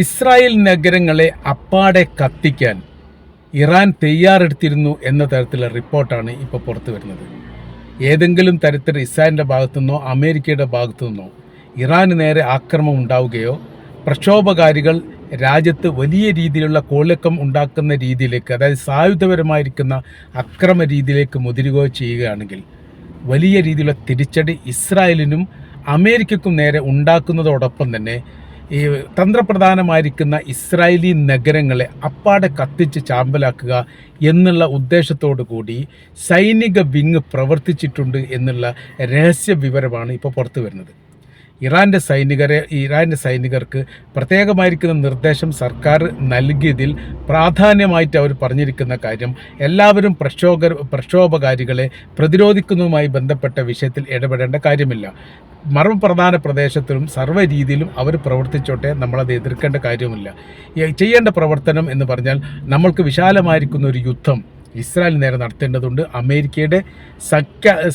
Israel നഗരങ്ങളെ അപ്പാടെ കത്തിക്കാൻ ഇറാൻ തയ്യാറെടുത്തിരുന്നു എന്ന തരത്തിലുള്ള റിപ്പോർട്ടാണ് ഇപ്പോൾ പുറത്തു വരുന്നത്. ഏതെങ്കിലും തരത്തിൽ ഇസ്രായേലിൻ്റെ ഭാഗത്തു നിന്നോ അമേരിക്കയുടെ ഭാഗത്തു നിന്നോ ഇറാന് നേരെ ആക്രമണം ഉണ്ടാവുകയോ പ്രക്ഷോഭകാരികൾ രാജ്യത്ത് വലിയ രീതിയിലുള്ള കോളിളക്കം ഉണ്ടാക്കുന്ന രീതിയിലേക്ക്, അതായത് സായുധപരമായിരിക്കുന്ന അക്രമ രീതിയിലേക്ക് മുതിരുകയോ ചെയ്യുകയാണെങ്കിൽ വലിയ രീതിയിലുള്ള തിരിച്ചടി ഇസ്രായേലിനും അമേരിക്കയ്ക്കും നേരെ ഉണ്ടാക്കുന്നതോടൊപ്പം തന്നെ ഈ തന്ത്രപ്രധാനമായിരിക്കുന്ന ഇസ്രായേലി നഗരങ്ങളെ അപ്പാടെ കത്തിച്ച് ചാമ്പലാക്കുക എന്നുള്ള ഉദ്ദേശത്തോടു കൂടി സൈനിക വിങ് പ്രവർത്തിച്ചിട്ടുണ്ട് എന്നുള്ള രഹസ്യ വിവരമാണ് ഇപ്പോൾ പുറത്തു വരുന്നത്. ഇറാൻ്റെ സൈനികർക്ക് പ്രത്യേകമായിരിക്കുന്ന നിർദ്ദേശം സർക്കാർ നൽകിയതിൽ പ്രാധാന്യമായിട്ട് അവർ പറഞ്ഞിരിക്കുന്ന കാര്യം, എല്ലാവരും പ്രക്ഷോഭകാരികളെ പ്രതിരോധിക്കുന്നതുമായി ബന്ധപ്പെട്ട വിഷയത്തിൽ ഇടപെടേണ്ട കാര്യമില്ല. മർമ്മപ്രധാന പ്രദേശത്തിലും സർവ്വ രീതിയിലും അവർ പ്രവർത്തിച്ചോട്ടെ, നമ്മളത് എതിർക്കേണ്ട കാര്യമില്ല. ചെയ്യേണ്ട പ്രവർത്തനം എന്ന് പറഞ്ഞാൽ നമ്മൾക്ക് വിശാലമായിരിക്കുന്ന ഒരു യുദ്ധം ഇസ്രായേൽ നേരെ നടത്തേണ്ടതുണ്ട്, അമേരിക്കയുടെ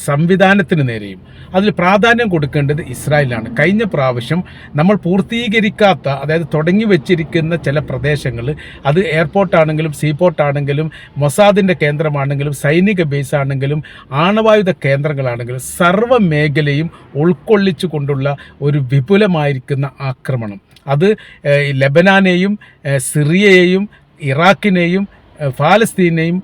സംവിധാനത്തിന് നേരെയും. അതിൽ പ്രാധാന്യം കൊടുക്കേണ്ടത് ഇസ്രായേലാണ്. കഴിഞ്ഞ പ്രാവശ്യം നമ്മൾ പൂർത്തീകരിക്കാത്ത, അതായത് തുടങ്ങി വെച്ചിരിക്കുന്ന ചില പ്രദേശങ്ങൾ, അത് എയർപോർട്ടാണെങ്കിലും സീപോർട്ടാണെങ്കിലും മൊസാദിൻ്റെ കേന്ദ്രമാണെങ്കിലും സൈനിക ബേസ് ആണെങ്കിലും ആണവായുധ കേന്ദ്രങ്ങളാണെങ്കിലും സർവ്വ മേഖലയും ഉൾക്കൊള്ളിച്ചു കൊണ്ടുള്ള ഒരു വിപുലമായിരിക്കുന്ന ആക്രമണം, അത് ലെബനാനെയും സിറിയയെയും ഇറാഖിനെയും ഫലസ്തീനെയും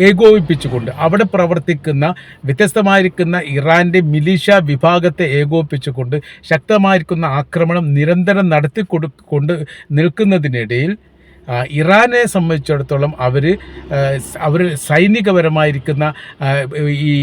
ഏകോപിപ്പിച്ചുകൊണ്ട് അവിടെ പ്രവർത്തിക്കുന്ന വ്യത്യസ്തമായിരിക്കുന്ന ഇറാൻ്റെ മിലിഷ്യ വിഭാഗത്തെ ഏകോപിപ്പിച്ചുകൊണ്ട് ശക്തമായിരിക്കുന്ന ആക്രമണം നിരന്തരം നടത്തിക്കൊണ്ട് നിൽക്കുന്നതിനിടയിൽ ഇറാനെ സംബന്ധിച്ചിടത്തോളം അവർ സൈനികപരമായിരിക്കുന്ന ഈ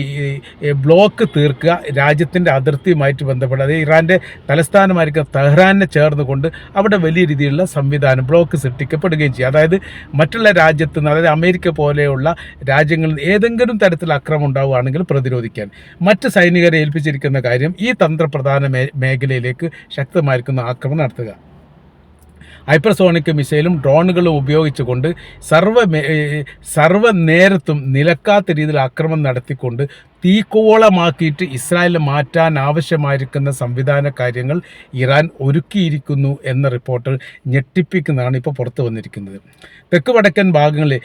ബ്ലോക്ക് തീർക്കുക, രാജ്യത്തിൻ്റെ അതിർത്തിയുമായിട്ട് ബന്ധപ്പെട്ട്, അതായത് ഇറാൻ്റെ തലസ്ഥാനമായിരിക്കുന്ന തെഹ്റാനെ ചേർന്നുകൊണ്ട് അവിടെ വലിയ രീതിയിലുള്ള സംവിധാനം ബ്ലോക്ക് സൃഷ്ടിക്കപ്പെടുകയും ചെയ്യും. അതായത് മറ്റുള്ള രാജ്യത്ത് നിന്ന്, അതായത് അമേരിക്ക പോലെയുള്ള രാജ്യങ്ങളിൽ ഏതെങ്കിലും തരത്തിൽ ആക്രമണം ഉണ്ടാവുകയാണെങ്കിൽ പ്രതിരോധിക്കാൻ മറ്റ് സൈനികരെ ഏൽപ്പിച്ചിരിക്കുന്ന കാര്യം ഈ തന്ത്രപ്രധാന മേഖലയിലേക്ക് ശക്തമായിരിക്കുന്ന ആക്രമണം നടത്തുക. ഹൈപ്പർസോണിക് മിസൈലും ഡ്രോണുകളും ഉപയോഗിച്ചുകൊണ്ട് സർവ്വ നേരത്തും നിലക്കാത്ത രീതിയിൽ ആക്രമണം നടത്തിക്കൊണ്ട് തീക്കോളമാക്കിയിട്ട് ഇസ്രായേലിനെ മാറ്റാൻ ആവശ്യമായിരിക്കുന്ന സംവിധാന കാര്യങ്ങൾ ഇറാൻ ഒരുക്കിയിരിക്കുന്നു എന്ന റിപ്പോർട്ട് ഞെട്ടിപ്പിക്കുന്നതാണ് ഇപ്പോൾ പുറത്തു വന്നിരിക്കുന്നത്. തെക്ക് വടക്കൻ ഭാഗങ്ങളിൽ,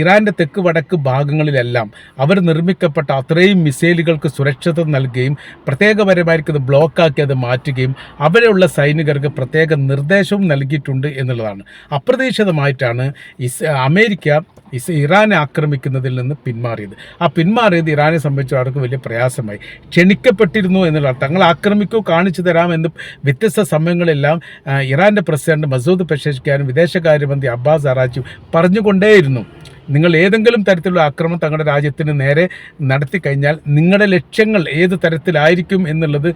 ഇറാൻ്റെ തെക്ക് വടക്ക് ഭാഗങ്ങളിലെല്ലാം അവർ നിർമ്മിക്കപ്പെട്ട അത്രയും മിസൈലുകൾക്ക് സുരക്ഷിതത്വം നൽകുകയും പ്രത്യേകപരമായിരിക്കുന്ന ബ്ലോക്കാക്കി അത് മാറ്റുകയും അവരെയുള്ള സൈനികർക്ക് പ്രത്യേക നിർദ്ദേശവും നൽകിയിട്ടുണ്ട് എന്നുള്ളതാണ്. അപ്രതീക്ഷിതമായിട്ടാണ് അമേരിക്ക ഇറാനെ ആക്രമിക്കുന്നതിൽ നിന്ന് പിന്മാറിയത് ഇറാനെ സംബന്ധിച്ച് അവർക്ക് വലിയ പ്രയാസമായി. ക്ഷണിക്കപ്പെട്ടിരുന്നു എന്നുള്ളതാണ്. തങ്ങൾ ആക്രമിക്കൂ, കാണിച്ചു തരാമെന്ന് വ്യത്യസ്ത സമയങ്ങളെല്ലാം ഇറാൻ്റെ പ്രസിഡന്റ് മസൂദ് പെഷഷ്കിയാനും വിദേശകാര്യമന്ത്രി അബ്ബാസ് അറാച്ചി പറഞ്ഞുകൊണ്ടേയിരുന്നു. നിങ്ങൾ ഏതെങ്കിലും തരത്തിലുള്ള ആക്രമണം തങ്ങളുടെ രാജ്യത്തിന് നേരെ നടത്തി കഴിഞ്ഞാൽ നിങ്ങളുടെ ലക്ഷ്യങ്ങൾ ഏത് തരത്തിലായിരിക്കും എന്നുള്ളത്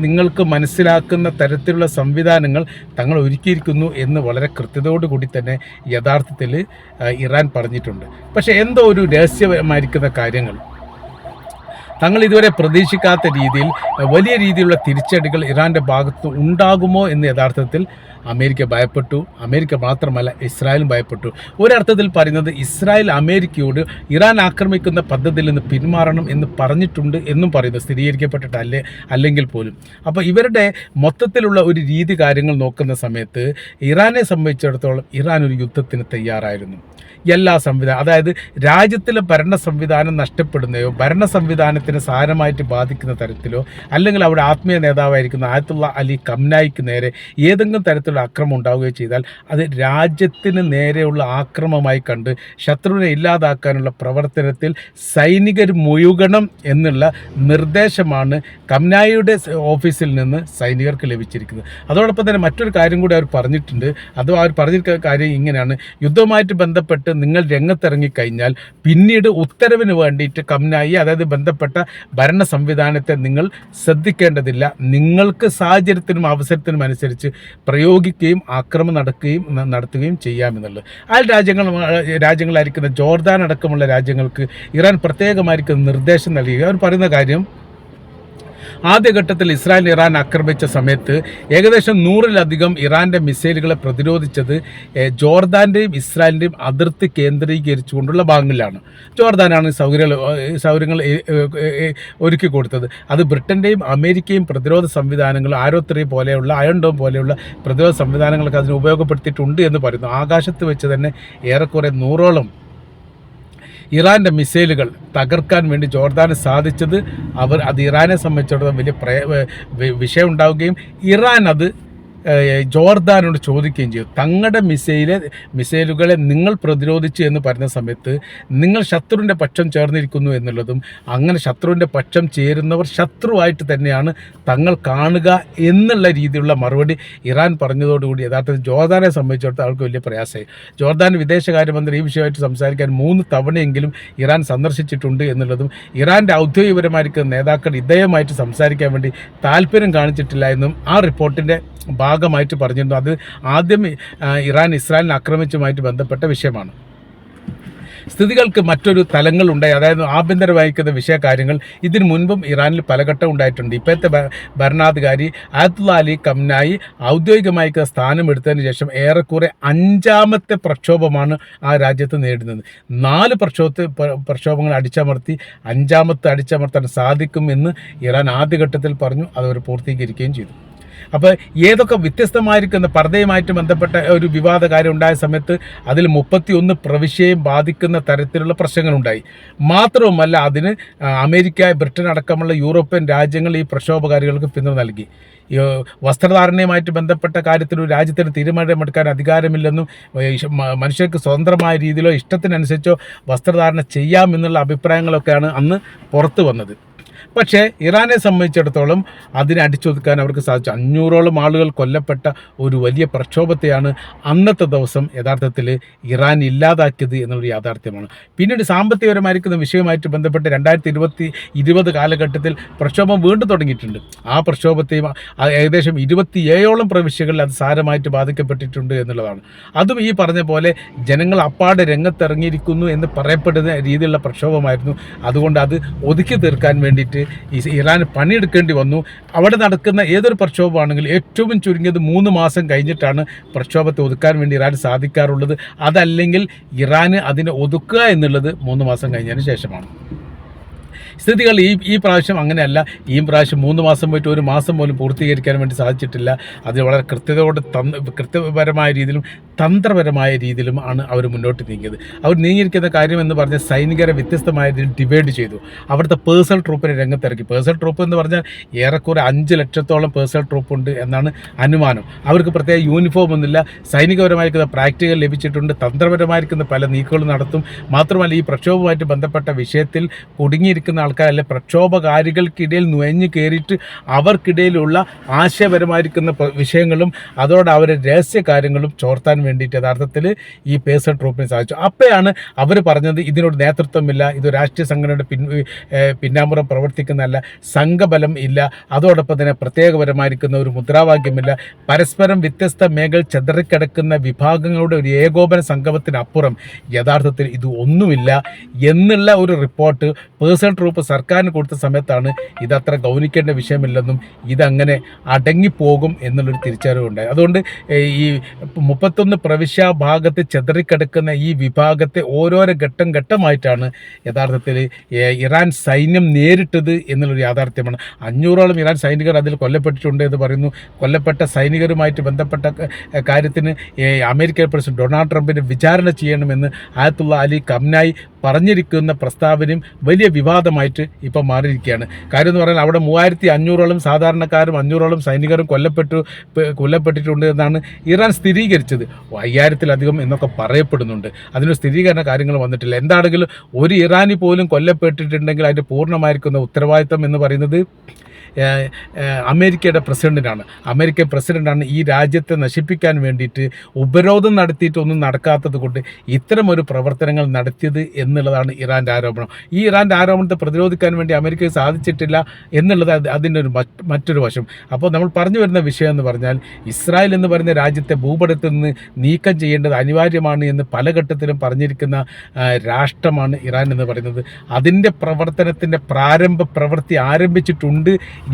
നിങ്ങൾക്ക് മനസ്സിലാക്കുന്ന തരത്തിലുള്ള സംവിധാനങ്ങൾ തങ്ങൾ ഒരുക്കിയിരിക്കുന്നു എന്ന് വളരെ കൃത്യതയോടുകൂടി തന്നെ യഥാർത്ഥത്തിൽ ഇറാൻ പറഞ്ഞിട്ടുണ്ട്. പക്ഷേ എന്തോ ഒരു രഹസ്യമായിരിക്കുന്ന കാര്യങ്ങൾ, തങ്ങൾ ഇതുവരെ പ്രതീക്ഷിക്കാത്ത രീതിയിൽ വലിയ രീതിയിലുള്ള തിരിച്ചടികൾ ഇറാൻ്റെ ഭാഗത്ത് ഉണ്ടാകുമോ എന്ന് യഥാർത്ഥത്തിൽ അമേരിക്ക ഭയപ്പെട്ടു. അമേരിക്ക മാത്രമല്ല, ഇസ്രായേലും ഭയപ്പെട്ടു. ഒരർത്ഥത്തിൽ പറയുന്നത് ഇസ്രായേൽ അമേരിക്കയോട് ഇറാൻ ആക്രമിക്കുന്ന പദ്ധതിയിൽ നിന്ന് പിന്മാറണം എന്ന് പറഞ്ഞിട്ടുണ്ട് എന്നും പറയുന്നു, സ്ഥിരീകരിക്കപ്പെട്ടിട്ട് അല്ലെങ്കിൽ പോലും. അപ്പോൾ ഇവരുടെ മൊത്തത്തിലുള്ള ഒരു രീതി കാര്യങ്ങൾ നോക്കുന്ന സമയത്ത് ഇറാനെ സംബന്ധിച്ചിടത്തോളം ഇറാൻ ഒരു യുദ്ധത്തിന് തയ്യാറായിരുന്നു. എല്ലാ അതായത് രാജ്യത്തിലെ ഭരണ സംവിധാനം നഷ്ടപ്പെടുന്നയോ ഭരണ സംവിധാനത്തിന് സാരമായിട്ട് ബാധിക്കുന്ന തരത്തിലോ, അല്ലെങ്കിൽ അവിടെ ആത്മീയ നേതാവായിരിക്കുന്ന ആയത്തുള്ള അലി ഖംനായിക്ക് നേരെ ഏതെങ്കിലും തരത്തിലുള്ള ആക്രമണം ഉണ്ടാവുകയോ ചെയ്താൽ അത് രാജ്യത്തിന് നേരെയുള്ള ആക്രമണമായി കണ്ട് ശത്രുവിനെ ഇല്ലാതാക്കാനുള്ള പ്രവർത്തനത്തിൽ സൈനികർ മുഴുകണം എന്നുള്ള നിർദ്ദേശമാണ് ഖംനായിയുടെ ഓഫീസിൽ നിന്ന് സൈനികർക്ക് ലഭിച്ചിരിക്കുന്നത്. അതോടൊപ്പം തന്നെ മറ്റൊരു കാര്യം കൂടി അവർ പറഞ്ഞിട്ടുണ്ട്. അവർ പറഞ്ഞിരിക്കുന്ന കാര്യം ഇങ്ങനെയാണ്: യുദ്ധവുമായിട്ട് ബന്ധപ്പെട്ട് നിങ്ങൾ രംഗത്തിറങ്ങിക്കഴിഞ്ഞാൽ പിന്നീട് ഉത്തരവിന് വേണ്ടിയിട്ട് ഖംനായി, അതായത് ബന്ധപ്പെട്ട ഭരണ സംവിധാനത്തെ നിങ്ങൾ ശ്രദ്ധിക്കേണ്ടതില്ല. നിങ്ങൾക്ക് സാഹചര്യത്തിനും അവസരത്തിനും അനുസരിച്ച് പ്രയോഗിക്കുകയും ആക്രമണം നടത്തുകയും ചെയ്യാമെന്നുള്ളത്. ആ രാജ്യങ്ങളായിരിക്കുന്ന ജോർദാൻ അടക്കമുള്ള രാജ്യങ്ങൾക്ക് ഇറാൻ പ്രത്യേകമായിരിക്കുന്ന നിർദ്ദേശം നൽകുക. അവർ പറയുന്ന കാര്യം, ആദ്യഘട്ടത്തിൽ ഇസ്രായേൽ ഇറാൻ ആക്രമിച്ച സമയത്ത് ഏകദേശം 100-ലധികം ഇറാൻ്റെ മിസൈലുകളെ പ്രതിരോധിച്ചത് ജോർദാൻ്റെയും ഇസ്രായേലിൻ്റെയും അതിർത്തി കേന്ദ്രീകരിച്ചുകൊണ്ടുള്ള ഭാഗങ്ങളിലാണ്. ജോർദാനാണ് സൗകര്യങ്ങൾ ഒരുക്കി കൊടുത്തത്. അത് ബ്രിട്ടൻ്റെയും അമേരിക്കയും പ്രതിരോധ സംവിധാനങ്ങൾ ആരോത്രി പോലെയുള്ള അയൺ ഡോം പോലെയുള്ള പ്രതിരോധ സംവിധാനങ്ങളൊക്കെ അതിന് ഉപയോഗപ്പെടുത്തിയിട്ടുണ്ട് എന്ന് പറയുന്നു. ആകാശത്ത് വെച്ച് തന്നെ ഏറെക്കുറെ 100ഓളം ഇറാൻ്റെ മിസൈലുകൾ തകർക്കാൻ വേണ്ടി ജോർദാന് സാധിച്ചത് അത് ഇറാനെ സംബന്ധിച്ചിടത്തോളം വലിയ വിഷയം ഉണ്ടാവുകയും ഇറാൻ അത് ജോർദാനോട് ചോദിക്കുകയും ചെയ്തു. തങ്ങളുടെ മിസൈലുകളെ നിങ്ങൾ പ്രതിരോധിച്ചു എന്ന് പറഞ്ഞ സമയത്ത് നിങ്ങൾ ശത്രുവിൻ്റെ പക്ഷം ചേർന്നിരിക്കുന്നു എന്നുള്ളതും അങ്ങനെ ശത്രുവിൻ്റെ പക്ഷം ചേരുന്നവർ ശത്രുവായിട്ട് തന്നെയാണ് തങ്ങൾ കാണുക എന്നുള്ള രീതിയിലുള്ള മറുപടി ഇറാൻ പറഞ്ഞതോടുകൂടി യഥാർത്ഥത്തിൽ ജോർദാനെ സംബന്ധിച്ചിടത്തോളം അവർക്ക് വലിയ പ്രയാസമായി. ജോർദാൻ വിദേശകാര്യമന്ത്രി ഈ വിഷയമായിട്ട് സംസാരിക്കാൻ 3 തവണയെങ്കിലും ഇറാൻ സന്ദർശിച്ചിട്ടുണ്ട് എന്നുള്ളതും ഇറാൻ്റെ ഔദ്യോഗികപരമായിരിക്കുന്ന നേതാക്കൾ ഇദ്ദേഹമായിട്ട് സംസാരിക്കാൻ വേണ്ടി താല്പര്യം കാണിച്ചിട്ടില്ല എന്നും ആ റിപ്പോർട്ടിൻ്റെ ഭാഗമായിട്ട് പറഞ്ഞിരുന്നു. അത് ആദ്യം ഇറാൻ ഇസ്രായേലിനെ ആക്രമിച്ചുമായിട്ട് ബന്ധപ്പെട്ട വിഷയമാണ്. സ്ഥിതികൾക്ക് മറ്റൊരു തലങ്ങളുണ്ടായി, അതായത് ആഭ്യന്തരമായിരിക്കുന്ന വിഷയകാര്യങ്ങൾ ഇതിനു മുൻപും ഇറാനിൽ പലഘട്ടം ഉണ്ടായിട്ടുണ്ട്. ഇപ്പോഴത്തെ ഭരണാധികാരി അയത്തുള്ള അലി ഖംനായി ഔദ്യോഗികമായിരിക്കുന്ന സ്ഥാനമെടുത്തതിന് ശേഷം ഏറെക്കുറെ 5ാമത്തെ പ്രക്ഷോഭമാണ് ആ രാജ്യത്ത് നേരിടുന്നത്. 4 പ്രക്ഷോഭങ്ങൾ അടിച്ചമർത്തി 5ാമത്തെ അടിച്ചമർത്താൻ സാധിക്കും എന്ന് ഇറാൻ ആദ്യഘട്ടത്തിൽ പറഞ്ഞു. അതവർ പൂർത്തീകരിക്കുകയും ചെയ്തു. അപ്പോൾ ഏതൊക്കെ വ്യത്യസ്തമായിരിക്കുന്ന പർദ്ദയുമായിട്ട് ബന്ധപ്പെട്ട ഒരു വിവാദ കാര്യം ഉണ്ടായ സമയത്ത് അതിൽ 31 പ്രവിശ്യയും ബാധിക്കുന്ന തരത്തിലുള്ള പ്രശ്നങ്ങളുണ്ടായി. മാത്രവുമല്ല അതിന് അമേരിക്ക, ബ്രിട്ടൻ അടക്കമുള്ള യൂറോപ്യൻ രാജ്യങ്ങൾ ഈ പ്രക്ഷോഭകാരികൾക്ക് പിന്തുണ നൽകി. വസ്ത്രധാരണയുമായിട്ട് ബന്ധപ്പെട്ട കാര്യത്തിൽ ഒരു രാജ്യത്തിന് തീരുമാനമെടുക്കാൻ അധികാരമില്ലെന്നും മനുഷ്യർക്ക് സ്വതന്ത്രമായ രീതിയിലോ ഇഷ്ടത്തിനനുസരിച്ചോ വസ്ത്രധാരണ ചെയ്യാമെന്നുള്ള അഭിപ്രായങ്ങളൊക്കെയാണ് അന്ന് പുറത്തു വന്നത്. പക്ഷേ ഇറാനെ സംബന്ധിച്ചിടത്തോളം അതിനെ അടിച്ചൊതുക്കാൻ അവർക്ക് സാധിച്ചു. 500ഓളം ആളുകൾ കൊല്ലപ്പെട്ട ഒരു വലിയ പ്രക്ഷോഭത്തെയാണ് അന്നത്തെ ദിവസം യഥാർത്ഥത്തിൽ ഇറാൻ ഇല്ലാതാക്കിയത് എന്നുള്ളൊരു യാഥാർത്ഥ്യമാണ്. പിന്നീട് സാമ്പത്തികപരമായിരിക്കുന്ന വിഷയവുമായിട്ട് ബന്ധപ്പെട്ട് 2020 കാലഘട്ടത്തിൽ പ്രക്ഷോഭം വീണ്ടും തുടങ്ങിയിട്ടുണ്ട്. ആ പ്രക്ഷോഭത്തെയും ഏകദേശം 27ഓളം പ്രവിശ്യകളിൽ അത് സാരമായിട്ട് ബാധിക്കപ്പെട്ടിട്ടുണ്ട് എന്നുള്ളതാണ്. അതും ഈ പറഞ്ഞ പോലെ ജനങ്ങൾ അപ്പാടെ രംഗത്തിറങ്ങിയിരിക്കുന്നു എന്ന് പറയപ്പെടുന്ന രീതിയിലുള്ള പ്രക്ഷോഭമായിരുന്നു. അതുകൊണ്ട് അത് ഒതുക്കി തീർക്കാൻ വേണ്ടിയിട്ട് ഇറാന് പണിയെടുക്കേണ്ടി വന്നു. അവിടെ നടക്കുന്ന ഏതൊരു പ്രക്ഷോഭമാണെങ്കിലും ഏറ്റവും ചുരുങ്ങിയത് 3 മാസം കഴിഞ്ഞിട്ടാണ് പ്രക്ഷോഭത്തെ ഒതുക്കാൻ വേണ്ടി ഇറാന് സാധിക്കാറുള്ളത്. അതല്ലെങ്കിൽ ഇറാന് അതിനെ ഒതുക്കുക എന്നുള്ളത് 3 മാസം കഴിഞ്ഞതിന് ശേഷമാണ്. സ്ഥിതികൾ ഈ പ്രാവശ്യം അങ്ങനെയല്ല. ഈ പ്രാവശ്യം 3 മാസം പോയിട്ട് 1 മാസം പോലും പൂർത്തീകരിക്കാൻ വേണ്ടി സാധിച്ചിട്ടില്ല. അത് വളരെ കൃത്യപരമായ രീതിയിലും തന്ത്രപരമായ രീതിയിലും ആണ് അവർ മുന്നോട്ട് നീങ്ങിയത്. അവർ നീങ്ങിയിരിക്കുന്ന കാര്യം എന്ന് പറഞ്ഞാൽ സൈനികരെ വ്യത്യസ്തമായ രീതിയിൽ ഡിവൈഡ് ചെയ്തു. അവിടുത്തെ പേഴ്സണൽ ട്രൂപ്പിനെ രംഗത്തിറക്കി. പേഴ്സണൽ ട്രൂപ്പ് എന്ന് പറഞ്ഞാൽ ഏറെക്കുറെ 5 ലക്ഷത്തോളം പേഴ്സണൽ ട്രൂപ്പ് ഉണ്ട് എന്നാണ് അനുമാനം. അവർക്ക് പ്രത്യേക യൂണിഫോം ഒന്നുമില്ല. സൈനികപരമായിരിക്കുന്ന പ്രാക്ടിക്കൽ ലഭിച്ചിട്ടുണ്ട്. തന്ത്രപരമായിരിക്കുന്ന പല നീക്കങ്ങളും നടത്തും. മാത്രമല്ല ഈ പ്രക്ഷോഭവുമായിട്ട് ബന്ധപ്പെട്ട വിഷയത്തിൽ കുടുങ്ങിയിരിക്കുന്ന ആൾക്കാരല്ല, പ്രക്ഷോഭകാരികൾക്കിടയിൽ നുഴഞ്ഞു കയറിയിട്ട് അവർക്കിടയിലുള്ള ആശയപരമായിരിക്കുന്ന വിഷയങ്ങളും അതോടെ അവരുടെ രഹസ്യ കാര്യങ്ങളും ചോർത്താൻ വേണ്ടിയിട്ട് യഥാർത്ഥത്തിൽ ഈ പേഴ്സണൽ ട്രൂപ്പിന് സാധിച്ചു. അപ്പോഴാണ് അവർ പറഞ്ഞത് ഇതിനോട് നേതൃത്വമില്ല, ഇത് രാഷ്ട്രീയ സംഘടനയുടെ പിന്നാമ്പുറം പ്രവർത്തിക്കുന്നതല്ല, സംഘബലം ഇല്ല, അതോടൊപ്പം തന്നെ പ്രത്യേകപരമായിരിക്കുന്ന ഒരു മുദ്രാവാക്യമില്ല, പരസ്പരം വ്യത്യസ്ത മേഖല ചെതറിക്കിടക്കുന്ന വിഭാഗങ്ങളുടെ ഒരു ഏകോപന സംഗമത്തിനപ്പുറം യഥാർത്ഥത്തിൽ ഇത് ഒന്നുമില്ല എന്നുള്ള ഒരു റിപ്പോർട്ട് പേഴ്സണൽ ട്രൂപ്പ് സർക്കാരിന് കൊടുത്ത സമയത്താണ് ഇതത്ര ഗൗനിക്കേണ്ട വിഷയമില്ലെന്നും ഇതങ്ങനെ അടങ്ങിപ്പോകും എന്നുള്ളൊരു തിരിച്ചറിവുണ്ടായി. അതുകൊണ്ട് ഈ 31 പ്രവിശ്യ ഭാഗത്ത് ചെതറിക്കിടക്കുന്ന ഈ വിഭാഗത്തെ ഓരോരോ ഘട്ടമായിട്ടാണ് യഥാർത്ഥത്തിൽ ഇറാൻ സൈന്യം നേരിട്ടത് എന്നുള്ളൊരു യാഥാർത്ഥ്യമാണ്. 500ഓളം ഇറാൻ സൈനികർ അതിൽ കൊല്ലപ്പെട്ടിട്ടുണ്ട് എന്ന് പറയുന്നു. കൊല്ലപ്പെട്ട സൈനികരുമായിട്ട് ബന്ധപ്പെട്ട കാര്യത്തിന് അമേരിക്കൻ പ്രസിഡന്റ് ഡൊണാൾഡ് ട്രംപിനെ വിചാരണ ചെയ്യണമെന്ന് അയത്തുള്ള അലി ഖംനായി പറഞ്ഞിരിക്കുന്ന പ്രസ്താവനയും വലിയ വിവാദമായിട്ട് ഇപ്പം മാറിയിരിക്കുകയാണ്. കാര്യം എന്ന് പറഞ്ഞാൽ അവിടെ 3500ഓളം സാധാരണക്കാരും 500ഓളം സൈനികരും കൊല്ലപ്പെട്ടിട്ടുണ്ട് എന്നാണ് ഇറാൻ സ്ഥിരീകരിച്ചത്. 5000-ലധികം എന്നൊക്കെ പറയപ്പെടുന്നുണ്ട്. അതിനൊരു സ്ഥിരീകരണ കാര്യങ്ങൾ വന്നിട്ടില്ല. എന്താണെങ്കിലും ഒരു ഇറാനി പോലും കൊല്ലപ്പെട്ടിട്ടുണ്ടെങ്കിൽ അതിൻ്റെ പൂർണ്ണമായിരിക്കുന്ന ഉത്തരവാദിത്തം എന്ന് പറയുന്നത് അമേരിക്കയുടെ പ്രസിഡന്റിനാണ്. അമേരിക്കൻ പ്രസിഡന്റാണ് ഈ രാജ്യത്തെ നശിപ്പിക്കാൻ വേണ്ടിയിട്ട് ഉപരോധം നടത്തിയിട്ടൊന്നും നടക്കാത്തത് കൊണ്ട് ഇത്തരമൊരു പ്രവർത്തനങ്ങൾ നടത്തിയത് എന്നുള്ളതാണ് ഇറാൻ്റെ ആരോപണം. ഈ ഇറാൻ്റെ ആരോപണത്തെ പ്രതിരോധിക്കാൻ വേണ്ടി അമേരിക്കയ്ക്ക് സാധിച്ചിട്ടില്ല എന്നുള്ളത് അതിൻ്റെ ഒരു മറ്റൊരു വശം. അപ്പോൾ നമ്മൾ പറഞ്ഞു വരുന്ന വിഷയം എന്ന് പറഞ്ഞാൽ ഇസ്രായേൽ എന്ന് പറയുന്ന രാജ്യത്തെ ഭൂപടത്തിൽ നിന്ന് നീക്കം ചെയ്യേണ്ടത് അനിവാര്യമാണ് എന്ന് പല ഘട്ടത്തിലും പറഞ്ഞിരിക്കുന്ന രാഷ്ട്രമാണ് ഇറാൻ എന്ന് പറയുന്നത്. അതിൻ്റെ പ്രവർത്തനത്തിൻ്റെ പ്രാരംഭ പ്രവൃത്തി ആരംഭിച്ചിട്ടുണ്ട്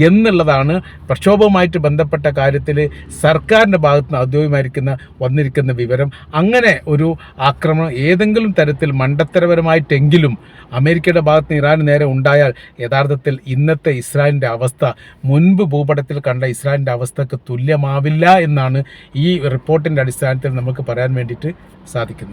എന്നുള്ളതാണ് പ്രക്ഷോഭവുമായിട്ട് ബന്ധപ്പെട്ട കാര്യത്തിൽ സർക്കാരിൻ്റെ ഭാഗത്ത് നിന്ന് ഔദ്യോഗികമായിരിക്കുന്ന വന്നിരിക്കുന്ന വിവരം. അങ്ങനെ ഒരു ആക്രമണം ഏതെങ്കിലും തരത്തിൽ മണ്ടത്തരപരമായിട്ടെങ്കിലും അമേരിക്കയുടെ ഭാഗത്ത് നിന്ന് ഇറാന് നേരെ ഉണ്ടായാൽ യഥാർത്ഥത്തിൽ ഇന്നത്തെ ഇസ്രായേലിൻ്റെ അവസ്ഥ മുൻപ് ഭൂപടത്തിൽ കണ്ട ഇസ്രായേലിൻ്റെ അവസ്ഥക്ക് തുല്യമാവില്ല എന്നാണ് ഈ റിപ്പോർട്ടിൻ്റെ അടിസ്ഥാനത്തിൽ നമുക്ക് പറയാൻ വേണ്ടിയിട്ട് സാധിക്കുന്നത്.